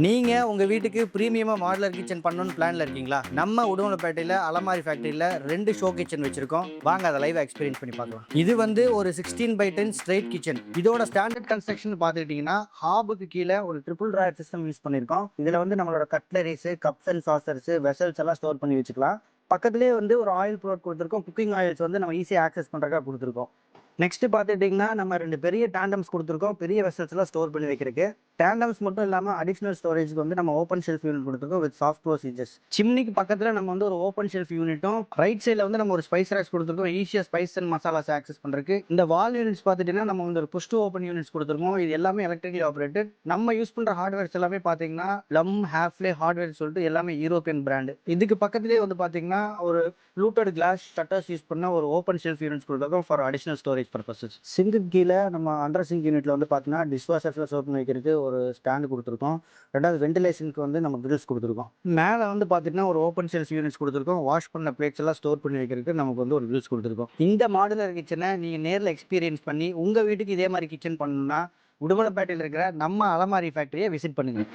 நீங்க உங்க வீட்டுக்கு பிரீமியமா மாடுலர் கிச்சன் பண்ணணும்னு பிளான்ல இருக்கீங்களா? நம்ம உடுமலைப்பேட்டையில அலமாரி ஃபேக்டரியில 2 ஷோ கிச்சன் வச்சிருக்கோம். வாங்க அத லைவா எக்ஸ்பீரியன்ஸ் பண்ணி பார்க்கலாம். இது வந்து ஒரு 16x10 ஸ்ட்ரெயிட் கிச்சன். இதோட ஸ்டாண்டர்ட் கன்ஸ்ட்ரக்ஷன் பார்த்துக்கிட்டீங்கன்னா, ஹாபுக்கு கீழ ஒரு ட்ரிபிள் ட்ராயர் சிஸ்டம் யூஸ் பண்ணியிருக்கோம். இதுல வந்து நம்மளோட cutleries, cups and saucers, vessels எல்லாம் ஸ்டோர் பண்ணி வச்சுக்கலாம். பக்கத்திலேயே வந்து ஒரு ஆயில் ப்ரோட் கொடுத்துருக்கோம். குக்கிங் ஆயில்ஸ் வந்து நம்ம ஈஸியா ஆக்சஸ் பண்றதுக்காக கொடுத்துருக்கோம். நெக்ஸ்ட் பார்த்துக்கிட்டிங்கன்னா நம்ம 2 பெரிய டேண்டம்ஸ் கொடுத்துருக்கோம். பெரிய வெசல்ஸ்லாம் ஸ்டோர் பண்ணி வைக்கிறதுக்கு. டேண்டம்ஸ் மட்டும் இல்லாமல் அடிஷனல் ஸ்டோரேஜ்க்கு வந்து நம்ம ஓப்பன் ஷெல்ஃப் யூனிட் கொடுத்துருக்கோம் வித் சாஃப்ட் க்ளோஸ் ஹிஞ்சஸ். சிம்னிக்கு பக்கத்தில் நம்ம வந்து ஒரு ஓப்பன் ஷெல்ஃப் யூனிட்டும், ரைட் சைடில் வந்து நம்ம ஒரு ஸ்பைஸ் ரேக்ஸ் கொடுத்துருக்கோம். ஈஸியாக ஸ்பைஸ் அண்ட் மசாலாஸ் ஆக்சஸ் பண்ணுறதுக்கு. இந்த வால் யூனிட்ஸ் பார்த்துட்டிங்கன்னா நம்ம வந்து ஒரு புஷ் டு ஓப்பன் யூனிட்ஸ் கொடுத்துருக்கோம். இது எல்லாமே எலக்ட்ரிக்கலி ஆப்ரேட்டட். நம்ம யூஸ் பண்ணுற ஹார்ட்வேர்ஸ் எல்லாமே பார்த்தீங்கன்னா லம் ஹாஃப்லே ஹார்ட்வேர் சொல்லிட்டு எல்லாமே யூரோப்பியன் பிராண்டு. இதுக்கு பக்கத்துலேயே வந்து பார்த்தீங்கன்னா ஒரு ப்ளூட்டட் கிளாஸ் ஷட்டர்ஸ் யூஸ் பண்ண ஒரு ஓப்பன் ஷெல்ஃப் யூனிட்ஸ் கொடுத்துருக்கோம் ஃபார் அடிஷனல் ஸ்டோரேஜ் பர்பஸஸ். சிங்க்கு கீழே நம்ம அண்டர் சிங்க் யூனிட்ல வந்து பார்த்தீங்கன்னா டிஷ்வாஷர்ஸில் சோப் பண்ணி வைக்கிறதுக்கு ஒரு ஸ்டாண்டு கொடுத்துருக்கோம். ரெண்டாவது வென்டிலேஷனுக்கு வந்து நம்ம கிரில்ஸ் கொடுத்துருக்கோம். மேலே வந்து பார்த்தீங்கன்னா ஒரு ஓப்பன் ஷெல்ஃப் யூனிட்ஸ் கொடுத்துருக்கோம். வாஷ் பண்ண பிளேட்ஸ் எல்லாம் ஸ்டோர் பண்ணி வைக்கிறதுக்கு நமக்கு வந்து ஒரு கிரில்ஸ் கொடுத்துருக்கோம். இந்த மாடுலர் கிச்சனை நீங்கள் நேரில் எக்ஸ்பீரியன்ஸ் பண்ணி உங்கள் வீட்டுக்கு இதே மாதிரி கிச்சன் பண்ணணும்னா உடுமலைப்பேட்டையில் இருக்கிற நம்ம அலமாரி ஃபேக்டரியை விசிட் பண்ணுங்கள்.